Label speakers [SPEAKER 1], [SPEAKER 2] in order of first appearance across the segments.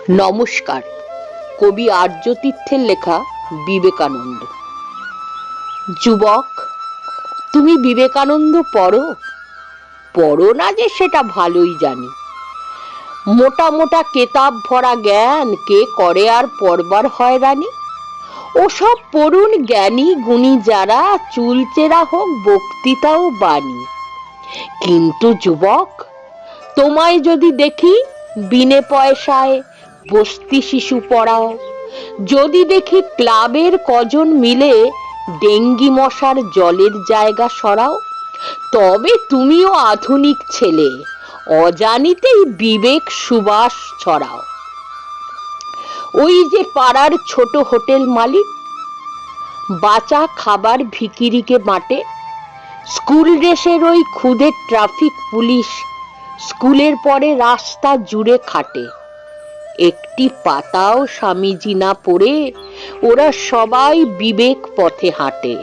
[SPEAKER 1] নমস্কার। কবি আর্যতীর্থের লেখা বিবেকানন্দ। যুবক, তুমি বিবেকানন্দ পড়ো না যে সেটা ভালোই জানি। মোটা মোটা কেতাব ভরা জ্ঞান কে করে আর পড়বার হয়রানি। ওসব পড়ুন জ্ঞানী গুণী যারা, চুলচেরা হোক বক্তৃতা ও বাণী। কিন্তু যুবক, তোমায় যদি দেখি বিনে পয়সায় বস্তি শিশু পড়াও, যদি দেখি ক্লাবের কজন মিলে ডেঙ্গি মশার জলের জায়গা সরাও, তবে তুমিও আধুনিক ছেলে, অজানিতেই বিবেক সুবাস ছড়াও। ওই যে পাড়ার ছোট হোটেল মালিক, বাঁচা খাবার ভিখিরিকে বাঁটে, স্কুল ড্রেসের ওই খুদে ট্রাফিক পুলিশ স্কুলের পরে রাস্তা জুড়ে খাটে। একটি পাতাও স্বামীজি না পড়ে ওরা সবাই বিবেক পথে হাঁটে।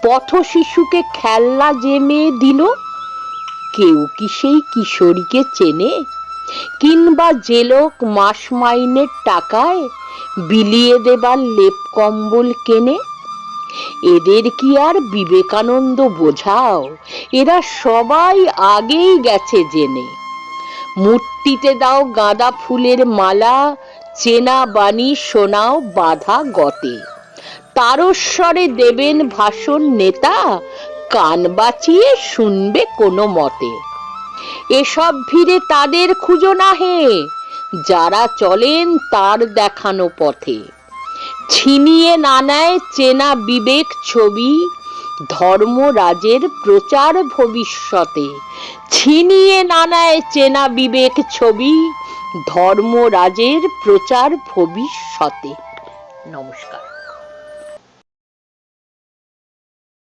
[SPEAKER 1] পথ শিশুকে খেলনা যে মেয়ে দিল, কেউ কি সেই কিশোরীকে চেনে? কিংবা যে লোক মাস মাইনের টাকায় বিলিয়ে দেবার লেপ কম্বল কেনে? এদের কি আর বিবেকানন্দ বোঝাও? এরা সবাই আগেই গেছে জেনে। মূর্তিতে দাও গাঁদা ফুলের মালা, চেনা বাণী শোনাও বাধা গতে। তারস্বরে দেবেন ভাষণ নেতা, কান বাঁচিয়ে শুনবে কোনো মতে। এসব ভিড়ে তাদের খুঁজো না হে, যারা চলেন তার দেখানো পথে। ছিনিয়ে না নেয় চেনা বিবেক ছবি, ধর্মরাজের প্রচার ভবিষ্যতে। ছিনিয়ে না নেয় চেনা বিবেক ছবি, ধর্মরাজের প্রচার ভবিষ্যতে। নমস্কার।